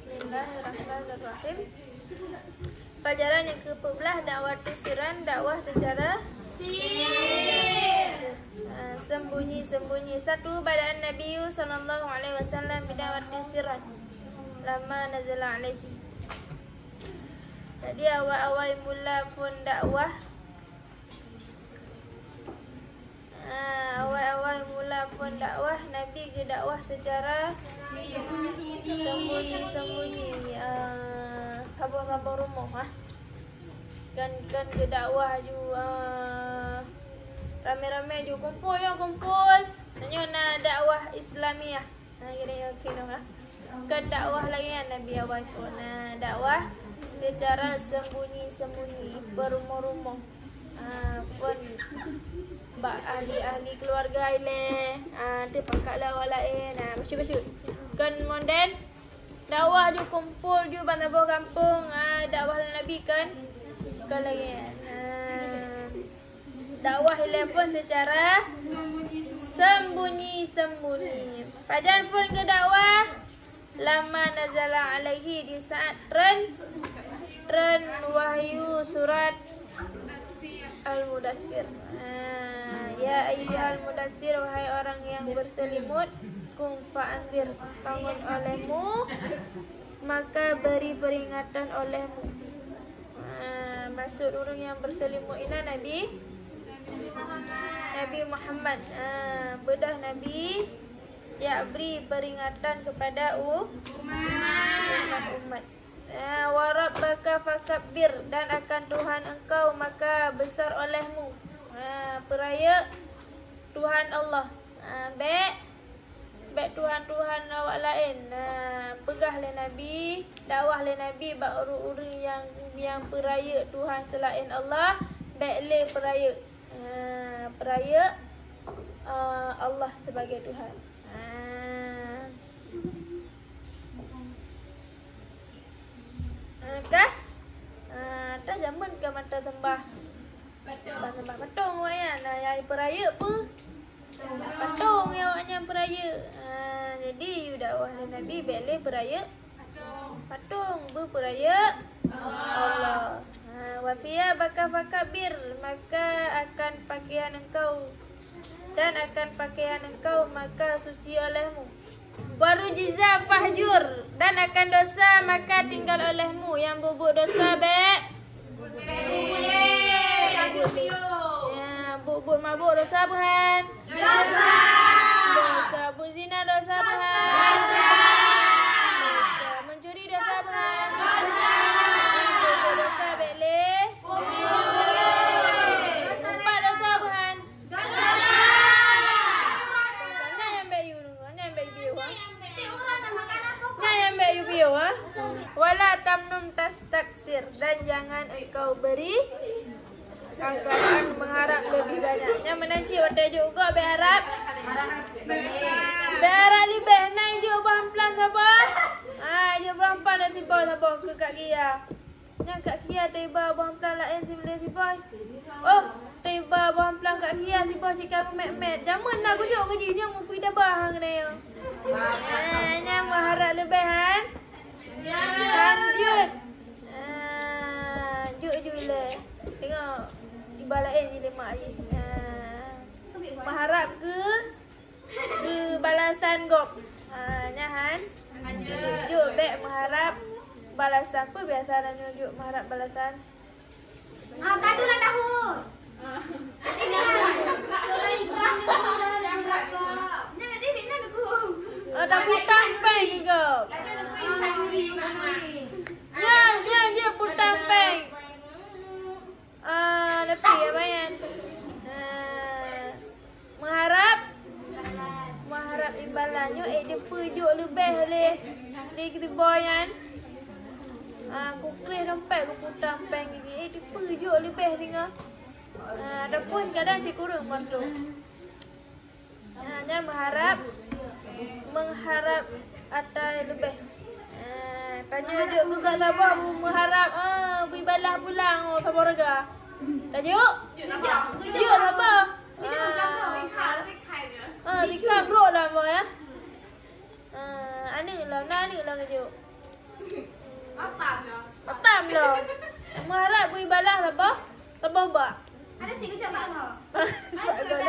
Bismillahirrahmanirrahim. Pelajaran yang ke-14, dakwah sirran, dakwah secara sembunyi-sembunyi. Satu, bada'an Nabi sallallahu alaihi wasallam bidakwah sirran lama nazala alaihi. Jadi awal-awal mula pun dakwah, Nabi ke dakwah secara sembunyi-sembunyi. Abang-abang rumah kan ke dakwah ju rame-rame ju kumpul. Nanya nak dakwah Islamiah. Kira okey kan dakwah lagi kan Nabi awal pun dakwah secara sembunyi-sembunyi berumur-umur. Pun ahli-ahli keluarga ile dia pakaklah orang lain masyur-masyur kan monden dakwah ju kumpul ju bandar kampung dakwah Nabi kan lagi dakwah ile pun secara sembunyi-sembunyi. Pajan pun ke dakwah lama nazala alaihi, di saat tren wahyu surat Al-Mudaththir. Ya ayyuhal mudaththir, wahai orang yang berselimut, kum fa'anzir, bangun olehmu, maka beri peringatan olehmu. Maksud orang yang berselimut ini Nabi Muhammad. Bedah Nabi ya beri peringatan kepada umat. Wa rabbaka fakabbir, dan akan Tuhan engkau maka besar olehmu. Peraya Tuhan Allah. Baik Tuhan-Tuhan awak lain. Pegah le Nabi, dakwah le Nabi bak orang yang peraya Tuhan selain Allah, baik le peraya Allah sebagai Tuhan. Kah? Tak zaman ke mata tembah patung awak yang peraya apa? Patung yang awaknya peraya. Jadi dakwah Nabi bele peraya patung, berperaya Allah. Wa fiya baka fakabir, maka akan pakaian engkau maka suci olehmu. Baru jiza fahjur, dan akan dosa maka tinggal olehmu. Yang bubuk dosa bubuk mabuk dosa bukan? Dosa berzina dosa bukan? Dosa mencuri dosa bukan? Bubuk dosa bele? Empat dosa bukan? Wala tamnun tastaksir, dan jangan engkau beri anggaran mengharap lebih banyaknya. Menanci wadah juga berharap lebih naik je bahan-pelan sabar. Je bahan-pelan dan tiba sabar ke Kak Kia. Yang Kak Kia tiba bahan-pelan lain si boleh tiba. Oh, tiba bahan-pelan Kak Kia tiba cikar met-met. Jaman nak kujuk kerjinya mumpi dah bahang dia. Yang mengharap lebihan. Lanjut. Juk le. Tengok ibalain je lemak je. Mengharap ke balasan gop. Nyahan. Juk baik mengharap balasan. Apa biasa nak juk mengharap balasan? Kadu lah tahu. Ini kalau ikan dah belakang. Nak TV nak aku. Dah putang peng juga. Dia putang peng. Lebih ya bayan. Mengharap imbalannya dia pujuk lebih leh. Dia kita boyan. Aku kira sampai aku putang peng ni. Dia pujuk lebih tengok. Adapun kadang si kurang bantu. Hanya mengharap atas lebih. Tanya juk juga sabar mengharap beri balas pulang sabar rega. Dah juk? Juk sabar. Tiga bro lah boy ya. Ani lah juk. Matam lah. Mengharap beri balas apa? Tabah bak. Ada cikgu coba enggak? Sebab kau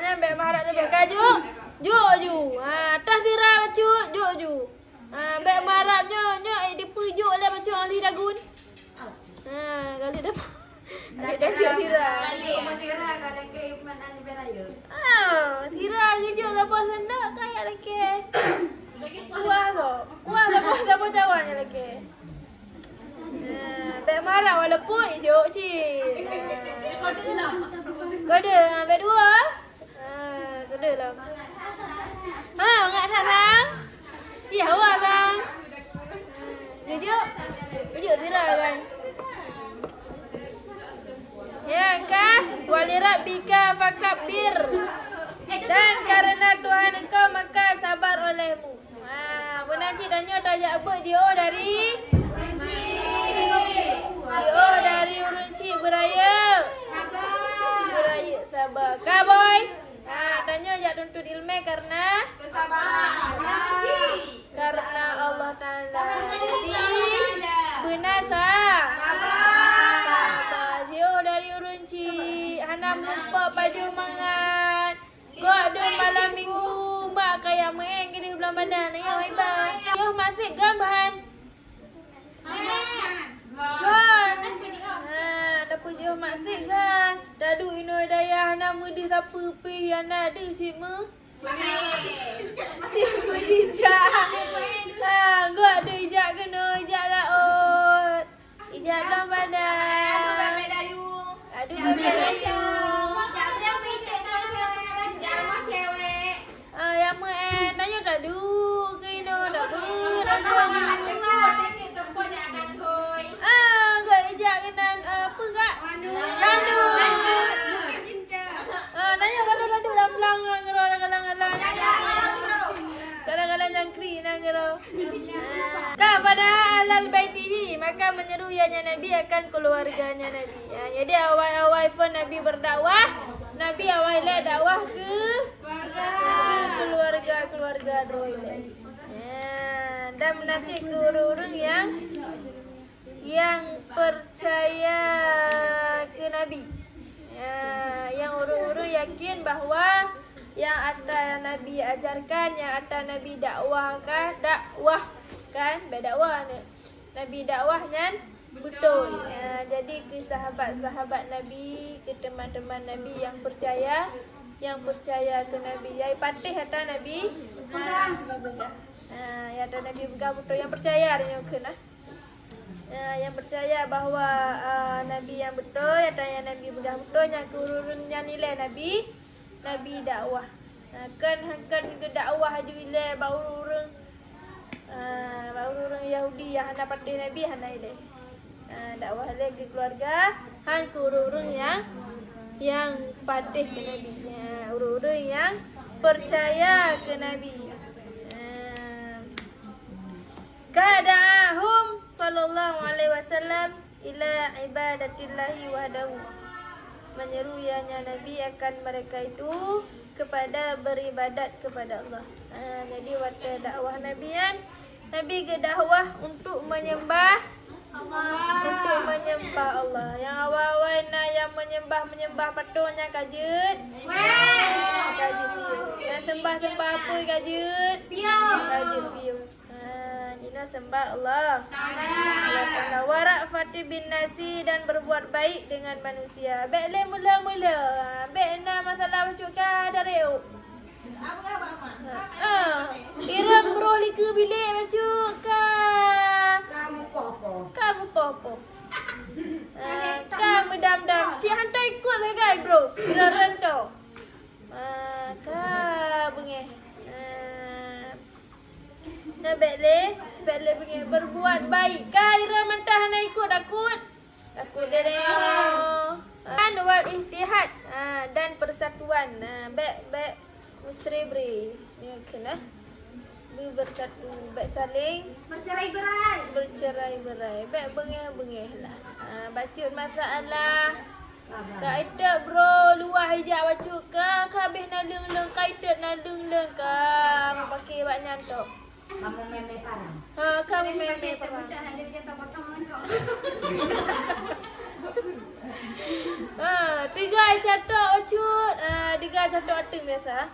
nyampe mengharap ni kaju. Juk ju. Tas tira bacu, juk ju. Bek mengharapnya dipujuk lah bacu ahli dagun. Kali dah. Dah juk tira. Tira kejut lepas sendak kaya lagi. Kuah tu. Kuah lepas dapat cawannya lagi. Bek marah walaupun hijau cik. Kode bek dua. Kode lah. Enggak sang. Ya awak sang. Jujur. Jujur tira kan. Ya kah? Walirat bika fakabir. Dan karena Tuhan engkau maka sabar olehmu. Benar cik tanya tajak apa dia dari? Dia dari Urunci beraya. Beraya sabar. Kah boy? Tanya jak tuntut ilmu karena karena Allah Taala benasa. Sabar. Dia dari Urunci. Hanam lupa baju mangan. Kau ada malam minggu mak kaya main kini bulan badan ya hebat. Yo masih gambaran. Kan. Dapat yo masih kan. Dadu ino daya nama dia siapa pi ana ada sima. Siapa ijak. Gua ada ijak kena ijak laut. Ijak dalam badan. Aduh badan. Yang nanya tak du ke ino tak du gak ijak kenan apa gak ladu nanya pada ladu lamlang ngero kadang-kadang jangkri ngero ka pada alal baitihi maka menyeru ianya Nabi akan keluarganya Nabi. Jadi awal-awal pun Nabi berdakwah, Nabi awalnya dakwah ke keluarga Roile. Dan nanti ke orang-orang yang percaya ke Nabi. Yang orang-orang yakin bahawa yang atas Nabi ajarkan, yang atas Nabi dakwahkan, berdakwah ni. Nabi dakwahnya betul. Jadi ke sahabat-sahabat Nabi, ke teman-teman Nabi yang percaya ke Nabi. Yang patih atas Nabi bedah. Yang atas Nabi bedah betul, yang percaya dengan kena. Yang percaya bahawa Nabi yang betul, yang Nabi bedah betul, yang kurunnya nilai Nabi dakwah. Kan ke dakwah aja nilai baru orang Yahudi yang hendak patih Nabi hendak nilai. Dakwah lagi keluarga han kurung yang patih ke Nabi. Urung-urung yang percaya ke Nabi. Kada'ahum sallallahu alaihi wasallam ila ibadatillahi wahdahu. Menyeru ianya Nabi akan mereka itu kepada beribadat kepada Allah. Jadi waktu dakwah Nabian, Nabi ke dakwah untuk menyembah Allah. Yang awal-awal yang menyembah patungnya kajut. Yang sembah apa kajut? Kajut piu. Ini sembah Allah. Allah warak Fatih bin Nasi dan berbuat baik dengan manusia. Baiklah mula-mula. Baik nak masalah bacukan dari Iram bro lika bilik bacukan. Kamu apa? Kamu dam-dam. Cik hantar ikut lah guys bro. Kira rentau. Kau bengih. Baiklah bengih. Berbuat baik. Kau Iram mentah nak ikut takut dia tengok. Wal ihtihad. Dan persatuan. Baik musribri. Ni kena. Bersatu, baik saling bercerai-berai. Baik bengih lah. Bacut masalah. Kaitat bro, luar hijab bacut ke? Habis nalung-lung kaitat nalung-lung ke? Pakai banyak tu. Kamu meme parang. Kamu meme parang. Tiga catok ocut. Tiga catok ating biasa.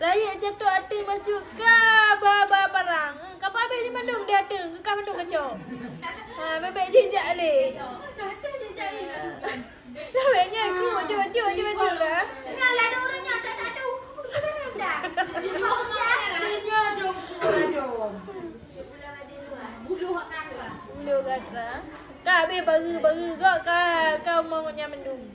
Raya catok ating baju ke baba parang. Kapa habis di mandung dia ating. Ke mandung kacau. Bebek jejak le. Bebeknya aku baju lah. Ngalah ada orangnya ada. Dah. Bulu kata. Kau habis baru kau mau mendung.